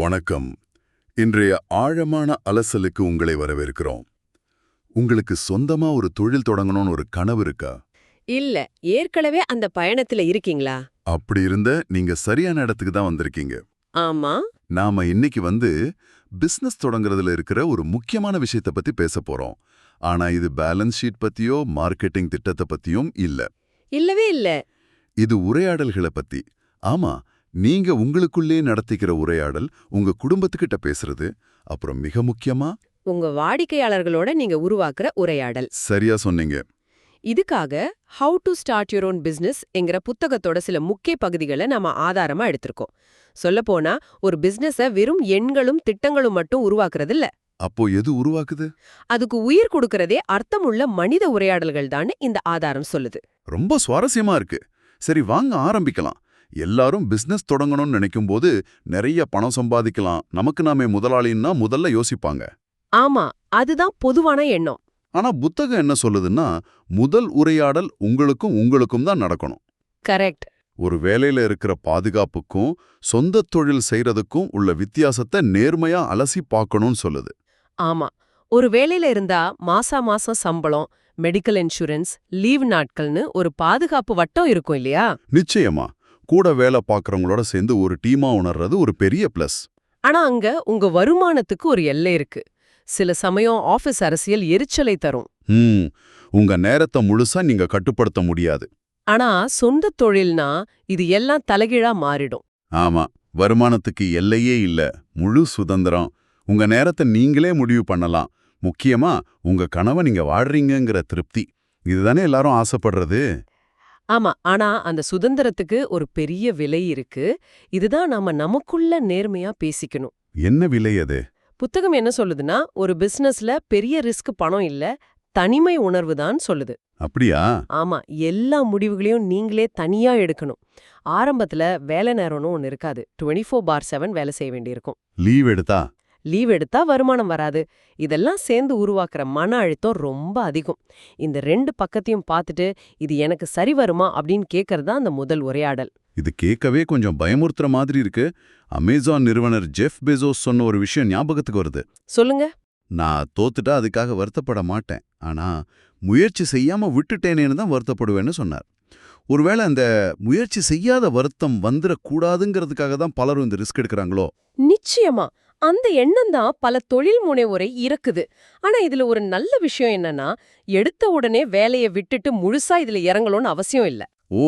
வணக்கம். இன்றைய ஆழமான அலசலுக்கு உங்களை வரவேற்கிறோம். உங்களுக்கு சொந்தமா ஒரு தொழில் தொடங்கணும்னு ஒரு கனவு இருக்கா? இல்ல, ஏற்கனவே அந்த பயணத்துல இருக்கீங்களா? அப்படி இருந்த நீங்க சரியான இடத்துக்கு தான் வந்திருக்கீங்க. ஆமா. நாம இன்னைக்கு பிசினஸ் தொடங்குறதுல இருக்கிற ஒரு முக்கியமான விஷயத்தை பத்தி பேசப் போறோம். ஆனா இது பேலன்ஸ் ஷீட் பத்தியோ மார்க்கெட்டிங் திட்டத்தை பத்தியும் இல்ல. இல்லவே இல்ல. இது உரையாடல்களை பத்தி. ஆமா, நீங்க உங்களுக்குள்ளே நடத்திக்கிற உரையாடல், உங்க குடும்பத்துக்கிட்ட பேசுறது, அப்புறம் மிக முக்கியமா உங்க வாடிக்கையாளர்களோட நீங்க உருவாக்குற உரையாடல். சரியா சொன்னீங்க. இதுக்காக how to start your own business என்கிற புத்தகத்தோட சில முக்கிய பகுதிகளை நாம ஆதாரமா எடுத்திருக்கோம். சொல்லப்போனா ஒரு பிசினஸ வெறும் எண்களும் திட்டங்களும் மட்டும் உருவாக்குறது இல்ல. அப்போ எது உருவாக்குது? அதுக்கு உயிர் கொடுக்கறதே அர்த்தமுள்ள மனித உரையாடல்கள் தான் இந்த ஆதாரம் சொல்லுது. ரொம்ப சுவாரஸ்யமா இருக்கு. சரி, வாங்க ஆரம்பிக்கலாம். எல்லாரும் பிசினஸ் தொடங்கணும்னு நினைக்கும் போது நிறைய பணம் சம்பாதிக்கலாம், நமக்கு நாமே முதலாளின்னா முதல்ல யோசிப்பாங்க. ஆமா, அதுதான் பொதுவான எண்ணம். ஆனா புத்தகம் என்ன சொல்லுதுன்னா, முதல் உரையாடல் உங்களுக்கும் தான் நடக்கணும். கரெக்ட். ஒரு வேலையில இருக்கிற பாதுகாப்புக்கும் சொந்த தொழில் செய்யறதுக்கும் உள்ள வித்தியாசத்தை நேர்மையா அலசி பார்க்கணும்னு சொல்லுது. ஆமா, ஒரு வேலையில இருந்தா மாசம் சம்பளம், மெடிக்கல் இன்சூரன்ஸ், லீவ் நாட்கள்னு ஒரு பாதுகாப்பு வட்டம் இருக்கும் இல்லையா? நிச்சயமா, கூட வேலை பார்க்கறவங்களோட சேர்ந்து ஒரு டீமா உணர்றது ஒரு பெரிய பிளஸ். ஆனா அங்க உங்க வருமானத்துக்கு ஒரு எல்லை இருக்கு. சில சமயம் ஆபீஸ் அரசியல் எரிச்சலை தரும். உங்க நேரத்தை முழுசா நீங்க கட்டுப்படுத்த முடியாது. ஆனா சொந்த தொழில்னா இது எல்லாம் தலைகீழா மாறிடும். ஆமா, வருமானத்துக்கு எல்லையே இல்ல, முழு சுதந்திரம். உங்க நேரத்தை நீங்களே முடிவு பண்ணலாம். முக்கியமா உங்க கனவை நீங்க வாழ்றீங்கங்கிற திருப்தி. இதுதானே எல்லாரும் ஆசைப்படுறது. ஆமா, ஆனா அந்த சுதந்திரத்துக்கு ஒரு பெரிய விலை இருக்கு. இதுதான் நாம நமக்குள்ள நேர்மையா பேசிக்கணும். என்ன விலை அது? புத்தகம் என்ன சொல்லுதுன்னா, ஒரு பிசினஸ்ல பெரிய ரிஸ்க் பணம் இல்ல, தனிமை உணர்வு தான் சொல்லுது. அப்படியா? ஆமா, எல்லா முடிவுகளையும் நீங்களே தனியா எடுக்கணும். ஆரம்பத்துல வேலை நேரம்னு ஒன்னு இருக்காது. 24/7 வேலை செய்ய வேண்டியிருக்கும். லீவ் எடுத்தா வருமானம் வராது. இதெல்லாம் சேர்ந்து உருவாக்குற மன அழுத்தம் ரொம்ப அதிகம். இந்த 2 பக்கத்தையும் பார்த்துட்டு இது எனக்கு சரி வருமா அப்படின்னு கேட்கறது தான் அந்த முதல் உரையாடல். இது கேட்கவே கொஞ்சம் பயமுறுத்துற மாதிரி இருக்கு. அமேசான் நிறுவனர் ஜெஃப் பெசோஸ் சொன்ன ஒரு விஷயம் ஞாபகத்துக்கு வருது. சொல்லுங்க. நான் தோத்துட்டா அதுக்காக வருத்தப்பட மாட்டேன், ஆனா முயற்சி செய்யாம விட்டுட்டேனேன்னு தான் வருத்தப்படுவேன்னு சொன்னார். ஒருவேளை அந்த முயற்சி செய்யாத வருத்தம் வந்துடக்கூடாதுங்கிறதுக்காக தான் பலரும் இந்த ரிஸ்க் எடுக்கிறாங்களோ? நிச்சயமா. அந்த எண்ணம் தான் பல தொழில் முனைவோரை இறக்குது. ஆனா இதுல ஒரு நல்ல விஷயம் என்னன்னா, எடுத்த உடனே வேலையை விட்டுட்டு முழுசா இதுல இறங்கணும்னு அவசியம் இல்ல. ஓ,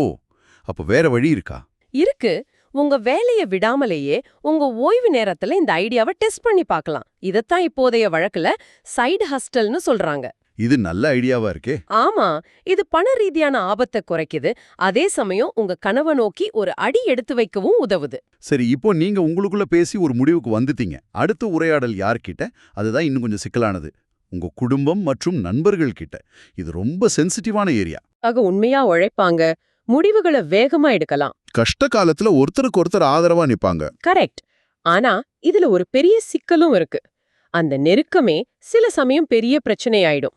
அப்ப வேற வழி இருக்கா? இருக்கு. உங்க வேலைய விடாமலேயே உங்க ஓய்வு நேரத்துல இந்த ஐடியாவை டெஸ்ட் பண்ணி பார்க்கலாம். இதத்தான் இப்போதைய வழக்குல சைடு ஹஸ்டல்னு சொல்றாங்க. இது நல்ல ஐடியாவா இருக்கே. ஆமா, இது பண ரீதியான ஆபத்தை குறைக்குது. அதே சமயம் உங்க கனவை நோக்கி ஒரு அடி எடுத்து வைக்கவும் உதவுது. சரி, இப்போ நீங்க உங்களுக்குள்ள பேசி ஒரு முடிவுக்கு வந்துட்டீங்க. அடுத்த உரையாடல் யார்கிட்ட? அதுதான் இன்னும் கொஞ்சம் சிக்கலானது. உங்க குடும்பம் மற்றும் நண்பர்கள் கிட்ட. இது ரொம்ப சென்சிட்டிவான ஏரியா. உண்மையா உழைப்பாங்க, முடிவுகளை வேகமா எடுக்கலாம். கஷ்ட காலத்துல ஒருத்தருக்கு ஒருத்தர் ஆதரவா நிப்பாங்க. கரெக்ட். ஆனா இதுல ஒரு பெரிய சிக்கலும் இருக்கு. அந்த நெருக்கமே சில சமயம் பெரிய பிரச்சனையாயிடும்.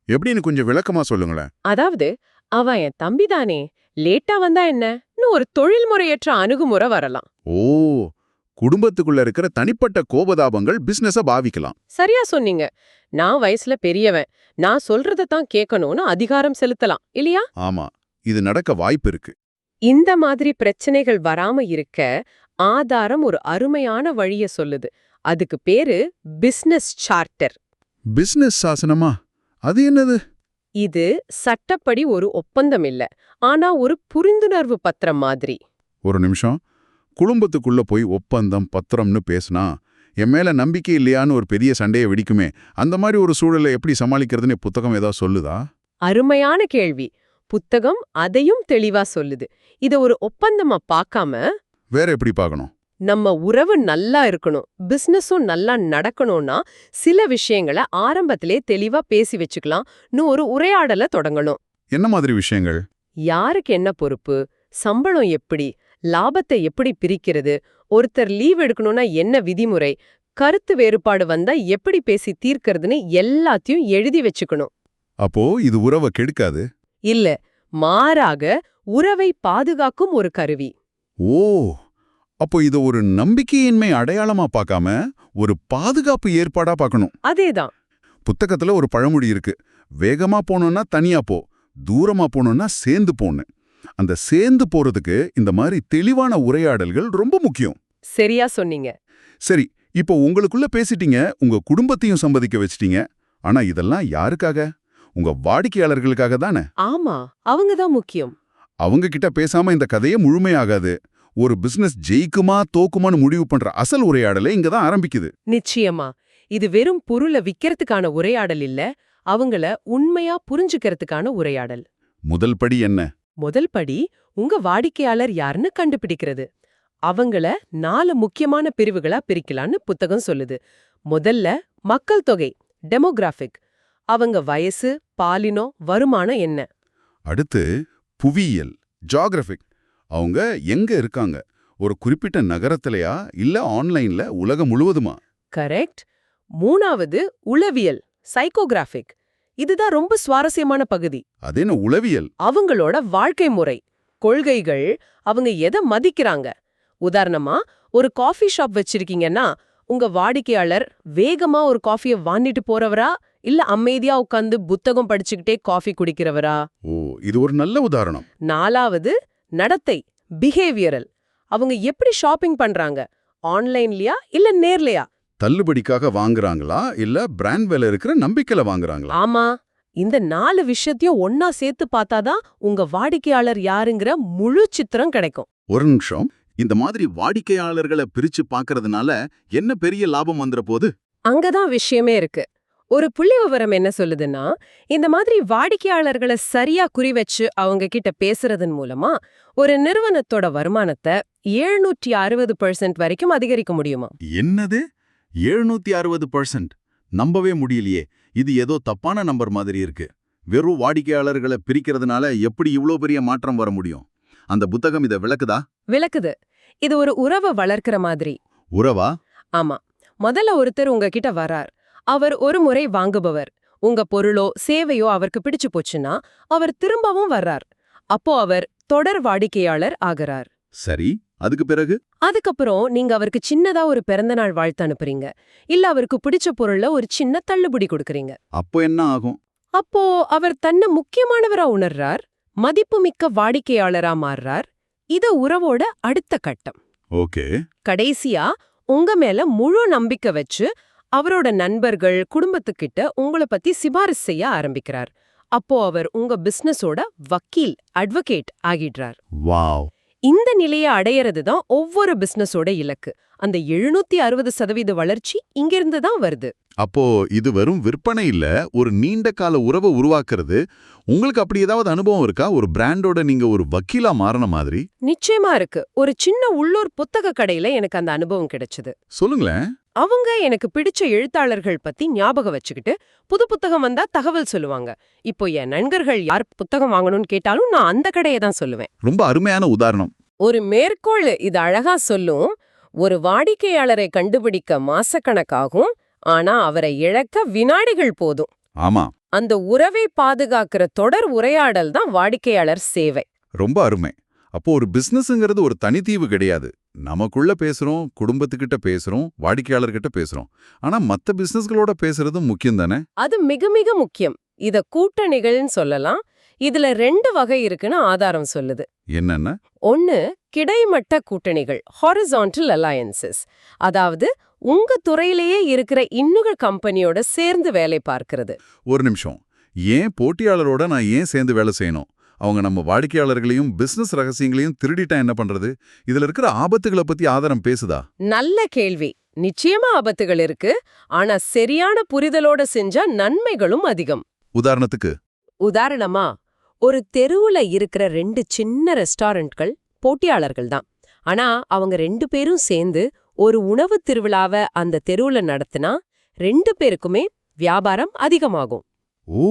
எப்படின்னு கொஞ்சம் விளக்கமா சொல்லுங்களேன். அதாவது, அவன் என் தம்பிதானே, லேட்டா வந்தா என்ன, ஒரு தொழில்முறையற்ற அணுகுமுறை வரலாம். ஓ, குடும்பத்துக்குள்ள இருக்கிற தனிப்பட்ட கோபதாபங்கள் பிசினஸ பாவிக்கலாம். சரியா சொன்னீங்க. நான் வயசுல பெரியவன், நான் சொல்றதான் கேட்கணும்னு அதிகாரம் செலுத்தலாம் இல்லையா? ஆமா, இது நடக்க வாய்ப்பு இருக்கு. இந்த மாதிரி பிரச்சனைகள் வராம இருக்க ஆதாரம் ஒரு அருமையான வழிய சொல்லுது. அதுக்கு பேரு பிசினஸ் சார்ட்டர். பிசினஸ் சாசனமா? அது என்னது? இது சட்டப்படி ஒரு ஒப்பந்தம் இல்ல, ஆனா ஒரு புரிந்துணர்வு பத்திரம் மாதிரி. ஒரு நிமிஷம், குடும்பத்துக்குள்ள போய் ஒப்பந்தம் பத்திரம்னு பேசினா என் மேல நம்பிக்கை இல்லையான்னு ஒரு பெரிய சண்டையை வெடிக்குமே. அந்த மாதிரி ஒரு சூழலை எப்படி சமாளிக்கிறதுன்னு புத்தகம் ஏதாவது சொல்லுதா? அருமையான கேள்வி. புத்தகம் அதையும் தெளிவா சொல்லுது. இத ஒரு ஒப்பந்தமா பார்க்காம வேற எப்படி பார்க்கணும்? நம்ம உறவு நல்லா இருக்கணும், பிசினஸும் நல்லா நடக்கணும்னா சில விஷயங்களை ஆரம்பத்திலே தெளிவா பேசி வச்சுக்கலாம்னு ஒரு உரையாடலை தொடங்கணும். என்ன மாதிரி விஷயங்கள்? யாருக்கு என்ன பொறுப்பு, சம்பளம் எப்படி, லாபத்தை எப்படி பிரிக்கிறது, ஒருத்தர் லீவ் எடுக்கணும்னா என்ன விதிமுறை, கருத்து வேறுபாடு வந்தா எப்படி பேசி தீர்க்கறதுன்னு எல்லாத்தையும் எழுதி வச்சுக்கணும். அப்போ இது உறவை கெடுக்காது? இல்ல, மாறாக உறவை பாதுகாக்கும் ஒரு கருவி. ஓ, அப்போ இதை ஒரு நம்பிக்கையின்மை அடையாளமா பார்க்காம ஒரு பாதுகாப்பு ஏற்பாடா பார்க்கணும். அதேதான். புத்தகத்துல ஒரு பழமொழி இருக்கு, வேகமா போனோம்னா தனியா போ, தூரமா போனோம்னா சேர்ந்து போன்னு. அந்த சேர்ந்து போறதுக்கு இந்த மாதிரி தெளிவான உரையாடல்கள் ரொம்ப முக்கியம். சரியா சொன்னீங்க. சரி, இப்போ உங்களுக்குள்ள பேசிட்டீங்க, உங்க குடும்பத்தையும் சம்மதிக்க வச்சிட்டீங்க. ஆனா இதெல்லாம் யாருக்காக? உங்க வாடிக்கையாளர்களுக்காக தானே? ஆமா, அவங்க தான் முக்கியம். அவங்க கிட்ட பேசாம இந்த கதையே முழுமையாகாது. ஒரு பிசினஸ் ஜெயிக்குமா தோக்குமான்னு முடிவு பண்ற அசல் உரையாடலே இங்க தான் ஆரம்பிக்குது. நிச்சயமா. இது வெறும் பொருளை விக்கிறதுக்கான உரையாடல் இல்ல, அவங்கள உண்மையா புரிஞ்சுக்கிறதுக்கான உரையாடல். முதல் படி என்ன? முதல் படி உங்க வாடிக்கையாளர் யாருன்னு கண்டுபிடிக்கிறது. அவங்கள 4 முக்கியமான பிரிவுகளா பிரிக்கலான்னு புத்தகம் சொல்லுது. முதல்ல மக்கள் தொகை, டெமோகிராஃபிக். அவங்க வயசு, பாலினம், வருமானம் என்ன. அடுத்து புவியியல், ஜியோகிராஃபிக். அவங்க எங்க இருக்காங்க? ஒரு குறிப்பிட்ட நகரத்திலயா இல்ல ஆன்லைன்ல உலகம் முழுவதுமா? கரெக்ட். மூணாவது உளவியல், சைக்கோகிராஃபிக். இதுதான் ரொம்ப சுவாரஸ்யமான பகுதி. அது என்ன உளவியல்? அவங்களோட வாழ்க்கை முறை, கொள்கைகள், அவங்க எதை மதிக்கிறாங்க. உதாரணமா, ஒரு காஃபி ஷாப் வச்சிருக்கீங்கன்னா உங்க வாடிக்கையாளர் வேகமா ஒரு காஃபியை வாங்கிட்டு போறவரா இல்ல அமைதியா உட்கார்ந்து புத்தகம் படிச்சுக்கிட்டே காஃபி குடிக்கிறவரா? ஓ, இது ஒரு நல்ல உதாரணம். நாலாவது நடத்தை, பிஹேவியரல். அவங்க எப்படி ஷாப்பிங் பண்றாங்க, ஆன்லைன்லயா இல்ல நேர்லயா? தள்ளுபடிக்காக வாங்குறாங்களா இல்ல பிராண்ட் வேல இருக்கிற நம்பிக்கையில வாங்குறாங்களா? ஆமா, இந்த 4 விஷயத்தையும் ஒன்னா சேர்த்து பார்த்தாதான் உங்க வாடிக்கையாளர் யாருங்கிற முழு சித்திரம் கிடைக்கும். ஒரு நிமிஷம், இந்த மாதிரி வாடிக்கையாளர்களை பிரிச்சு பார்க்கறதுனால என்ன பெரிய லாபம் வந்துற போது? அங்கதான் விஷயமே இருக்கு. ஒரு புள்ளிவிவரம் என்ன சொல்லுதுன்னா, இந்த மாதிரி வாடிக்கையாளர்களை சரியா குறி வச்சு அவங்க கிட்ட பேசுறதன் மூலமா ஒரு நிறுவனத்தோட வருமானத்தை 760% வரைக்கும் அதிகரிக்க முடியுமா? என்னது 760%? நம்பவே முடியலையே. இது ஏதோ தப்பான நம்பர் மாதிரி இருக்கு. வெறும் வாடிக்கையாளர்களை பிரிக்கிறதுனால எப்படி இவ்ளோ பெரிய மாற்றம் வர முடியும்? அந்த புத்தகம் இதை விளக்குதா? விளக்குது. இது ஒரு உறவை வளர்க்கிற மாதிரி. உறவா? ஆமா. முதல்ல ஒருத்தர் உங்ககிட்ட வரார். அவர் ஒரு முறை வாங்குபவர். உங்க பொருளோ சேவையோ அவருக்கு பிடிச்சு போச்சுன்னா அவர் திரும்பவும் வர்றார். அப்போ அவர் தொடர் வாடிக்கையாளர் ஆகிறார். சரி, அதுக்கு பிறகு? அதுக்கப்புறம் நீங்க அவருக்கு சின்னதா ஒரு பிறந்தநாள் வாழ்த்து அனுப்புறீங்க. இல்ல அவருக்கு பிடிச்ச பொருள்ல ஒரு சின்ன தள்ளுபடி கொடுக்கறீங்க. அப்போ என்ன ஆகும்? அப்போ அவர் தன்னை முக்கியமானவரா உணர்றார், மதிப்புமிக்க வாடிக்கையாளரா மாறுறார். இது உறவோட அடுத்த கட்டம். ஓகே. கடைசியா உங்க மேல முழு நம்பிக்கை வச்சு அவரோட நண்பர்கள், குடும்பத்துக்கிட்ட உங்களை பத்தி சிபாரிசு செய்ய ஆரம்பிக்கிறார். அப்போ அவர் உங்க பிசினஸோட வக்கீல், அட்வொகேட் ஆகிடுறார். வாவ். இந்த நிலையை அடையறது தான் ஒவ்வொரு பிசினஸோட இலக்கு. அந்த 760% வளர்ச்சி இங்கிருந்து தான் வருது. அப்போ இது வெறும் விற்பனை இல்ல, ஒரு நீண்ட கால உறவை உருவாக்குறது. உங்களுக்கு அப்படி ஏதாவது அனுபவம் இருக்கா? ஒரு பிராண்டோட நீங்க ஒரு வக்கீலா மாறின மாதிரி? நிச்சயமா இருக்கு. ஒரு சின்ன உள்ளூர் புத்தக கடையில எனக்கு அந்த அனுபவம் கிடைச்சது. சொல்லுங்களேன். அவங்க எனக்கு பிடிச்ச எழுத்தாளர்கள் பத்தி ஞாபகம் வச்சுக்கிட்டு புது புத்தகம் வந்தா தகவல் சொல்லுவாங்க. இப்போ என் நண்பர்கள் யார் புத்தகம் வாங்கணும்னு கேட்டாலும் நான் அந்த கடையை தான் சொல்லுவேன். ரொம்ப அருமையான உதாரணம். ஒரு மேற்கோள் இது அழகா சொல்லும். ஒரு வாடிக்கையாளரை கண்டுபிடிக்க மாசக்கணக்காகும், ஆனா அவரை இழக்க வினாடிகள் போதும். ஆமா. அந்த உறவை பாதுகாக்கிற தொடர் உரையாடல் தான் வாடிக்கையாளர் சேவை. ரொம்ப அருமை. அப்போ ஒரு பிசினஸ்ங்கிறது ஒரு தனித்தீவு கிடையாது. நமக்குள்ள பேசுறோம், குடும்பத்துக்கிட்ட பேசுறோம், வாடிக்கையாளர்கிட்ட பேசுறோம். ஆனா மத்த பிசினஸ்களோட பேசுறதும் முக்கியம் தானே? அது மிக மிக முக்கியம். இத கூட்டணிகள்னு சொல்லலாம். இதுல 2 வகை இருக்குன்னு ஆதாரம் சொல்லுது. என்னென்ன? ஒன்னு கிடைமட்ட கூட்டணிகள், ஹாரிசான்டல் அலையன்சஸ். அதாவது உங்க துறையிலேயே இருக்கிற இன்னொரு கம்பெனியோட சேர்ந்து வேலை பார்க்கிறது. ஒரு நிமிஷம். ஏன் போட்டியாளரோட நான் ஏன் சேர்ந்து வேலை செய்யணும்? அவங்க நம்ம வாடிக்கையாளர்களையும் பிசினஸ் ரகசியங்களையும் திருடிட்டா என்ன பண்றது? இதுல இருக்கிற ஆபத்துகளை பத்தி ஆதாரம் பேசுதா? நல்ல கேள்வி. நிச்சயமா ஆபத்துகள் இருக்கு. ஆனா சரியான புரிதலோட செஞ்சா நன்மைகளும் அதிகம். உதாரணமா ஒரு தெருவுல இருக்கிற 2 சின்ன ரெஸ்டாரண்ட்கள் போட்டியாளர்கள் தான். ஆனா அவங்க 2 பேரும் சேர்ந்து ஒரு உணவு திருவிழாவை அந்த தெருவுல நடத்தினா 2 பேருக்குமே வியாபாரம் அதிகமாகும். ஓ,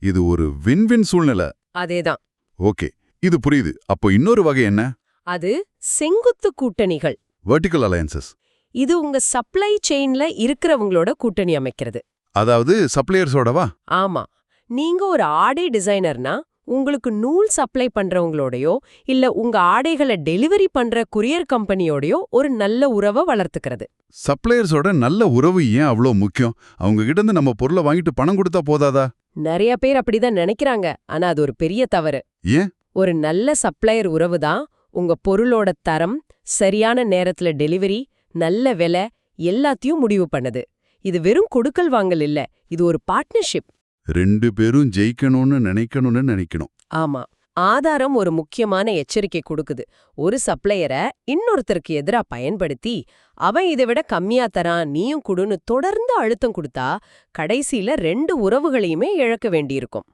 இது ஒரு வின்-வின் சூழ்நிலை. அதேதான். ஓகே, இது புரியுது. அப்போ இன்னொரு வகை என்ன? அது செங்குத்து கூட்டணிகள், வெர்டிகல் அலையன்சஸ். இது உங்க சப்ளை செயின்ல இருக்கிறவங்களோட கூட்டணி அமைக்கிறது. அதாவது சப்ளையர்ஸோடவா? ஆமா. நீங்க ஒரு ஆடை டிசைனர்னா உங்களுக்கு நூல் சப்ளை பண்றவங்களோடயோ இல்ல உங்க ஆடைகளை டெலிவரி பண்ற குரியர் கம்பெனியோடயோ ஒரு நல்ல உறவை வளர்த்துக்கிறது. சப்ளையர்ஸோட நல்ல உறவு ஏன் அவ்வளோ முக்கியம்? அவங்க கிட்ட இருந்து நம்ம பொருளை வாங்கிட்டு பணம் கொடுத்தா போதாதா? நிறைய பேர் அப்படிதான் நினைக்கிறாங்க, ஆனா அது ஒரு பெரிய தவறு. ஏன்? ஒரு நல்ல சப்ளையர் உறவு தான் உங்க பொருளோட தரம், சரியான நேரத்துல டெலிவரி, நல்ல விலை எல்லாத்தையும் முடிவு பண்ணுது. இது வெறும் கொடுக்கல் வாங்கல் இல்ல, இது ஒரு பார்ட்னர்ஷிப். 2 பேரும் ஜெயிக்கணும்னு நினைக்கணும். ஆமா, ஆதாரம் ஒரு முக்கியமான எச்சரிக்கை கொடுக்குது. ஒரு சப்ளையரை இன்னொருத்தருக்கு எதிரா பயன்படுத்தி அவன் இதை விட கம்மியா தரான் நீயும் குடுன்னு தொடர்ந்து அழுத்தம் கொடுத்தா கடைசியில 2 உறவுகளையுமே இழக்க வேண்டியிருக்கும்.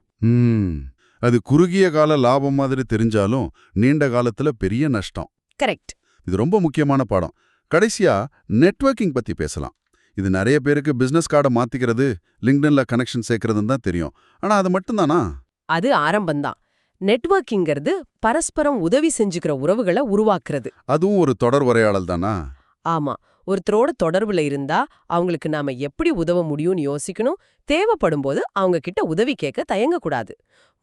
அது குறுகிய கால லாபம் மாதிரி தெரிஞ்சாலும் நீண்ட காலத்துல பெரிய நஷ்டம். கரெக்ட். இது ரொம்ப முக்கியமான பாடம். கடைசியா நெட்வொர்க்கிங் பத்தி பேசலாம். இது நிறைய பேருக்கு பிசினஸ் கார்டை மாத்திக்கிறது, லிங்க்டின்ல கனெக்ஷன் சேர்க்கறதுன்னு தான் தெரியும். ஆனா அது மட்டும்தானா? அது ஆரம்பம்தான். நெட்வொர்க்கிங்கிறது பரஸ்பரம் உதவி செஞ்சுக்கிற உறவுகளை உருவாக்குறது. அதுவும் ஒரு தொடர் உரையாடல் தானா? ஆமா, ஒருத்தரோட தொடர்புல இருந்தா அவங்களுக்கு நாம எப்படி உதவ முடியும்னு யோசிக்கணும். தேவைப்படும் போது அவங்க கிட்ட உதவி கேட்க தயங்கக்கூடாது.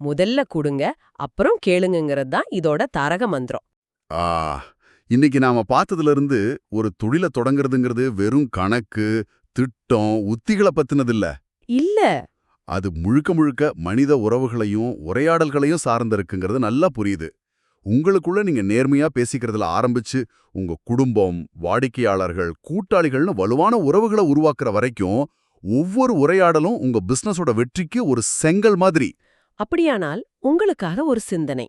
முதல்ல கொடுங்க, அப்புறம் கேளுங்கிறது தான் இதோட தாரக மந்திரம். ஆ, இன்னைக்கு நாம பார்த்ததுல இருந்து ஒரு தொழிலை தொடங்குறதுங்கிறது வெறும் கணக்கு, திட்டம், உத்திகளை பத்தினதில்ல. இல்ல, அது முழுக்க முழுக்க மனித உறவுகளையும் உரையாடல்களையும் சார்ந்திருக்குங்கிறது நல்லா புரியுது. உங்களுக்குள்ள நீங்க நேர்மையா பேசிக்கிறதுல ஆரம்பிச்சு உங்க குடும்பம், வாடிக்கையாளர்கள், கூட்டாளிகள்னு வலுவான உறவுகளை உருவாக்குற வரைக்கும் ஒவ்வொரு உரையாடலும் உங்க பிசினஸோட வெற்றிக்கு ஒரு செங்கல் மாதிரி. அப்படியானால் உங்களுக்காக ஒரு சிந்தனை.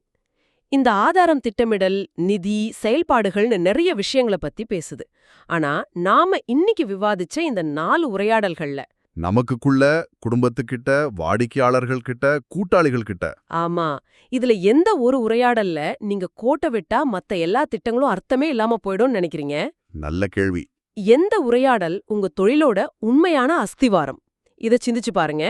இந்த ஆதாரம், திட்டமிடல், நிதி, செயல்பாடுகள்னு நிறைய விஷயங்களை பத்தி பேசுது. ஆனா நாம இன்னைக்கு விவாதிச்ச இந்த 4 உரையாடல்கள்ல நமக்குள்ள, குடும்பத்துக்கிட்ட, வாடிக்கையாளர்கள் கிட்ட, கூட்டாளிகள் கிட்ட, ஆமா, இதுல எந்த ஒரு உரையாடல்ல நீங்க கோட்டை விட்டா மத்த எல்லா திட்டங்களும் அர்த்தமே இல்லாம போயிடும்னு நினைக்கிறீங்க? நல்ல கேள்வி. எந்த உரையாடல் உங்க தொழிலோட உண்மையான அஸ்திவாரம்? இத சிந்திச்சு பாருங்க.